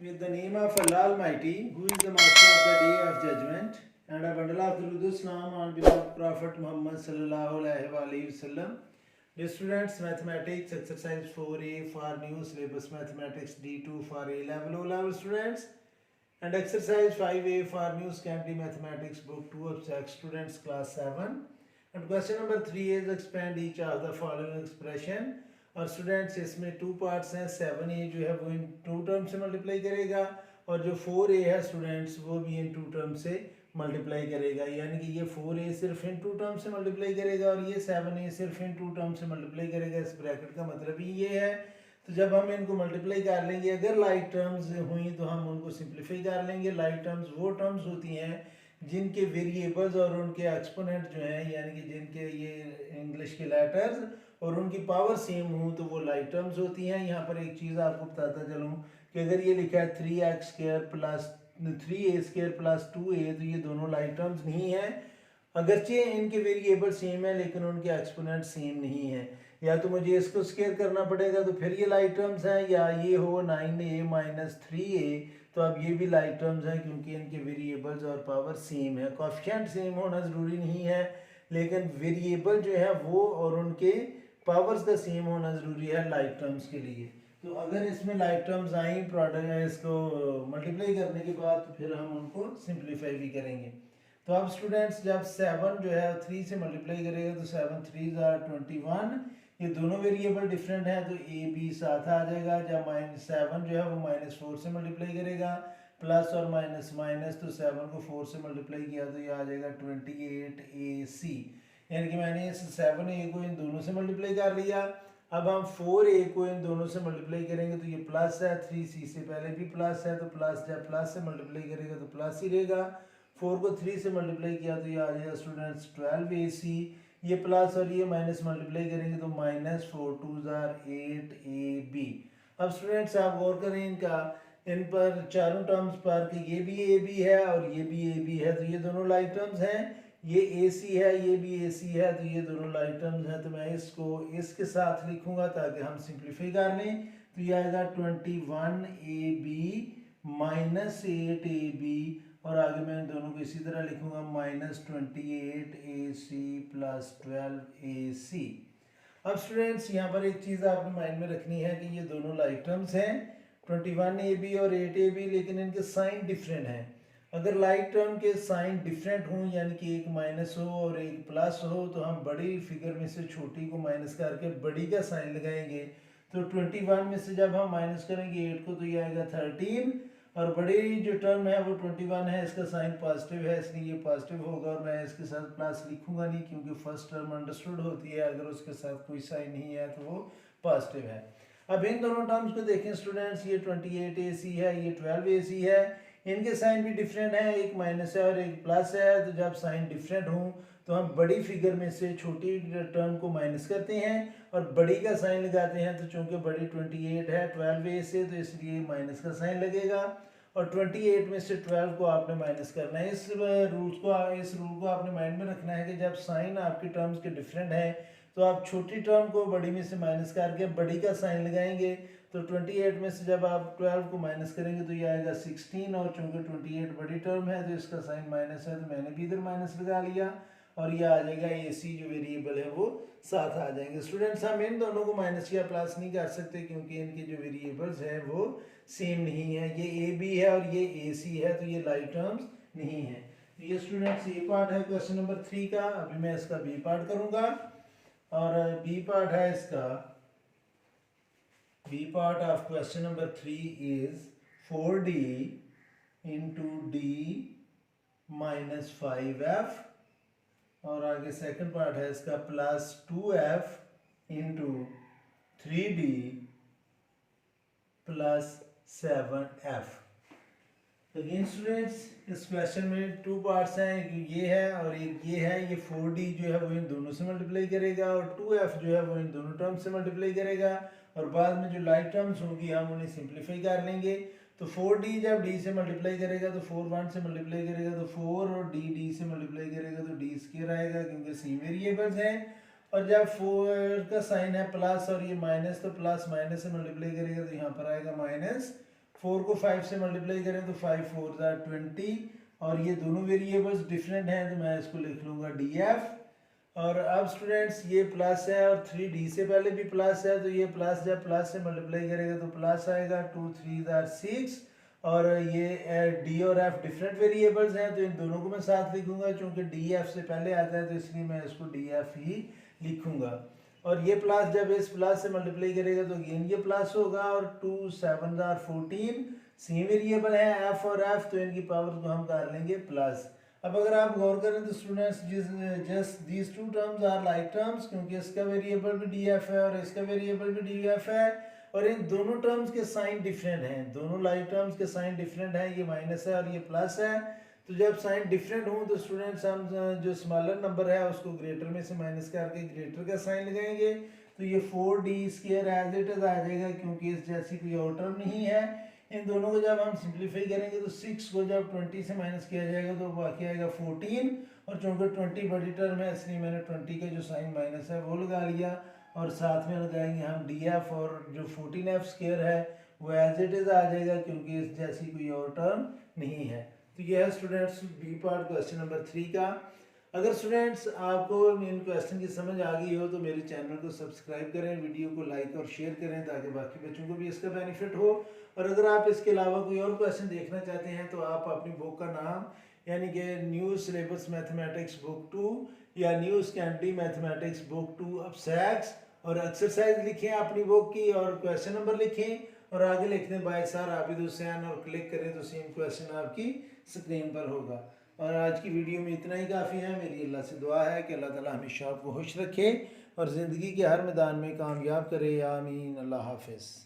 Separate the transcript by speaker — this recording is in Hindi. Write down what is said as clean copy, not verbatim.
Speaker 1: With the name of Allah Almighty, who is the Master of the Day of Judgment, and a bundle of Durud Islam on behalf Prophet Muhammad sallallahu alaihi wasallam. Dear students, mathematics exercise 4A for new syllabus mathematics, D2 for A level, O level students, and exercise 5A for new secondary mathematics book 2 of sex students class 7. And question number 3 is expand each of the following expression. और स्टूडेंट्स इसमें टू पार्ट्स हैं. 7A जो है वो इन टू टर्म से मल्टीप्लाई करेगा और जो 4A है स्टूडेंट्स वो भी इन टू टर्म से मल्टीप्लाई करेगा. यानी कि ये 4A सिर्फ इन टू टर्म से मल्टीप्लाई करेगा और ये 7A सिर्फ इन टू टर्म से मल्टीप्लाई करेगा. इस ब्रैकेट का मतलब ही ये है. तो जब हम इनको मल्टीप्लाई कर लेंगे, अगर लाइक टर्म्स हुई तो हम उनको सिंप्लीफाई कर लेंगे. लाइक टर्म्स वो टर्म्स होती हैं जिनके वेरिएबल्स और उनके एक्सपोनेंट जो हैं, यानी कि जिनके ये इंग्लिश के लेटर्स और उनकी पावर सेम हो तो वो लाइक टर्म्स होती हैं. यहाँ पर एक चीज़ आपको बताता चलूँ कि अगर ये लिखा है 3x² plus 3a² plus 2a, तो ये दोनों लाइक टर्म्स नहीं है. अगरचे इनके वेरिएबल सेम है लेकिन उनके एक्सपोनेंट सेम नहीं है. या तो मुझे इसको स्क्वायर करना पड़ेगा तो फिर ये लाइक टर्म्स हैं, या ये हो 9a माइनस 3a तो अब ये भी लाइक टर्म्स हैं क्योंकि इनके वेरिएबल्स और पावर सेम है. कोएफिशिएंट सेम होना ज़रूरी नहीं है लेकिन वेरिएबल जो है वो और उनके पावर्स का सेम होना ज़रूरी है लाइक टर्म्स के लिए. तो अगर इसमें लाइक टर्म्स आई प्रोडक्ट इसको मल्टीप्लाई करने के बाद तो फिर हम उनको सिंप्लीफाई भी करेंगे. तो अब स्टूडेंट्स जब 7 जो है 3 से मल्टीप्लाई करेगा तो 7 3 21, ये दोनों वेरिएबल डिफरेंट हैं तो ए बी साथ आ जाएगा. जब -7 जो है वो -4 से मल्टीप्लाई करेगा प्लस और माइनस माइनस, तो 7 को 4 से मल्टीप्लाई किया तो ये आ जाएगा 28ac. यानी कि मैंने इस 7a को इन दोनों से मल्टीप्लाई कर लिया. अब हम 4a को इन दोनों से मल्टीप्लाई करेंगे तो ये प्लस है, 3c से पहले भी प्लस है तो प्लस, जब प्लस से मल्टीप्लाई करेगा तो प्लस ही रहेगा. 4 को 3 से मल्टीप्लाई किया तो ये आ जाएगा स्टूडेंट्स 12ac. ये प्लस और ये माइनस मल्टीप्लाई करेंगे तो -4 2 8ab. अब स्टूडेंट्स आप गौर करें इनका, इन पर चारों टर्म्स पर कि ये भी ए बी है और ये भी ए बी है तो ये दोनों लाइक टर्म्स हैं. ये ए सी है, ये भी ए सी है तो ये दोनों लाइक टर्म्स हैं. तो मैं इसको इसके साथ लिखूंगा ताकि हम सिंप्लीफाई कर लें. तो ये आएगा 21ab माइनस 8ab और आगे मैं इन दोनों को इसी तरह लिखूंगा -28ac प्लस 12ac. अब स्टूडेंट्स यहाँ पर एक चीज़ आपने माइंड में रखनी है कि ये दोनों लाइक टर्म्स हैं 21ab और 8ab, लेकिन इनके साइन डिफरेंट हैं. अगर लाइक टर्म के साइन डिफरेंट हों यानी कि एक माइनस हो और एक प्लस हो तो हम बड़ी फिगर में से छोटी को माइनस करके बड़ी का साइन लगाएंगे. तो 21 में से जब हम माइनस करेंगे 8 को तो ये आएगा 13 और बड़ी जो टर्म है वो 21 है, इसका साइन पॉजिटिव है इसलिए ये पॉजिटिव होगा. और मैं इसके साथ प्लस लिखूंगा नहीं क्योंकि फर्स्ट टर्म अंडरस्टूड होती है, अगर उसके साथ कोई साइन नहीं है तो वो पॉजिटिव है. अब इन दोनों टर्म्स को देखें स्टूडेंट्स, ये 28ac है, ये 12ac है. इनके साइन भी डिफरेंट है, एक माइनस है और एक प्लस है. तो जब साइन डिफरेंट हों तो हम बड़ी फिगर में से छोटी टर्म को माइनस करते हैं और बड़ी का साइन लगाते हैं. तो चूंकि बड़ी 28 है 12a से तो इसलिए माइनस का साइन लगेगा और 28 में से 12 को आपने माइनस करना है. इस रूल को आपने माइंड में रखना है कि जब साइन आपके टर्म्स के डिफरेंट है तो आप छोटी टर्म को बड़ी में से माइनस करके बड़ी का साइन लगाएंगे. तो 28 में से जब आप 12 को माइनस करेंगे तो ये आएगा 16 और चूंकि 28 बड़ी टर्म है तो इसका साइन माइनस है तो मैंने भी इधर माइनस लगा लिया और ये आ जाएगा AC जो वेरिएबल है वो साथ आ जाएंगे. स्टूडेंट्स हम इन दोनों को माइनस या प्लस नहीं कर सकते क्योंकि इनके जो वेरिएबल्स हैं वो सेम नहीं है. ये AB है और ये AC है तो ये लाइक टर्म्स नहीं है. ये स्टूडेंट्स ये पार्ट है क्वेश्चन नंबर 3 का. अभी मैं इसका B पार्ट करूँगा और B पार्ट है इसका. B part of question number 3 is 4D into D minus 5F और आगे सेकंड पार्ट है इसका plus 2F into 3D plus 7F. Again students इस क्वेश्चन में टू पार्ट्स हैं, एक ये है और एक ये है. ये 4D जो है वो इन दोनों से मल्टीप्लाई करेगा और 2F जो है वो इन दोनों टर्म्स से मल्टीप्लाई करेगा और बाद में जो लाइक टर्म्स होंगी हम उन्हें सिंप्लीफाई कर लेंगे. तो 4D जब D से मल्टीप्लाई करेगा तो 4 1 से मल्टीप्लाई करेगा तो 4 और D से मल्टीप्लाई करेगा तो D स्क्वायर आएगा क्योंकि सेम वेरिएबल्स हैं. और जब 4 का साइन है प्लस और ये माइनस तो प्लस माइनस से मल्टीप्लाई करेगा तो यहाँ पर आएगा 4 को 5 से मल्टीप्लाई करें तो 5 4 ज़ार 20, और ये दोनों वेरिएबल्स डिफरेंट हैं तो मैं इसको लिख लूँगा DF। और अब स्टूडेंट्स ये प्लस है और 3D से पहले भी प्लस है, तो ये प्लस जब प्लस से मल्टीप्लाई करेगा तो प्लस आएगा, 2 3 ज़ार 6। और ये D और F डिफरेंट वेरिएबल्स हैं तो इन दोनों को मैं साथ लिखूंगा, चूंकि DF से पहले आता है तो इसलिए मैं इसको DF ही लिखूंगा। और ये प्लस जब इस प्लस से मल्टीप्लाई करेगा तो अगेन ये प्लस होगा, और 2 7 ज़ार 14 सेम वेरिएबल है F और F, तो इनकी पावर को हम कर लेंगे प्लस। अब अगर आप गौर करें तो students just these two terms are like terms, क्योंकि इसका वेरिएबल भी DF है और इसका वेरिएबल भी DF है, और इन दोनों टर्म्स के साइन डिफरेंट हैं, दोनों लाइक टर्म्स के साइन डिफरेंट हैं, ये माइनस है और ये प्लस है। तो जब साइन डिफरेंट हो तो स्टूडेंट्स हम जो स्मॉलर नंबर है उसको ग्रेटर में से माइनस करके ग्रेटर का साइन लगाएंगे, तो ये 4D² एज इट इज आ जाएगा, क्योंकि इस जैसी कोई और टर्म नहीं है। इन दोनों को जब हम सिंप्लीफाई करेंगे तो 6 को जब 20 से माइनस किया जाएगा तो बाकी आएगा 14, और चूँकि 20 बड़ी टर्म है इसलिए मैंने 20 का जो साइन माइनस है वो लगा लिया, और साथ में लगाएंगे हम DF, और जो 14F² है वो एज इट इज़ आ जाएगा, क्योंकि इस जैसी कोई और टर्म नहीं है। तो ये है students B part question number 3 का। अगर स्टूडेंट्स आपको इन क्वेश्चन की समझ आ गई हो तो मेरे चैनल को सब्सक्राइब करें, वीडियो को लाइक और शेयर करें ताकि बाकी बच्चों को भी इसका बेनिफिट हो। और अगर आप इसके अलावा कोई और क्वेश्चन देखना चाहते हैं तो आप अपनी बुक का नाम यानी कि न्यू सिलेबस मैथमेटिक्स बुक 2 या न्यू स्कैंडी मैथमेटिक्स बुक 2 अब सैक्स और एक्सरसाइज लिखें अपनी बुक की, और क्वेश्चन नंबर लिखें और आगे लिख दें बाय सर आबिद हुसैन, और क्लिक करें तो सेम क्वेश्चन आपकी स्क्रीन पर होगा। और आज की वीडियो में इतना ही काफ़ी है। मेरी अल्लाह से दुआ है कि अल्लाह ताला हमेशा आपको खुश रखे और ज़िंदगी के हर मैदान में कामयाब करे। आमीन। अल्लाह हाफिज़।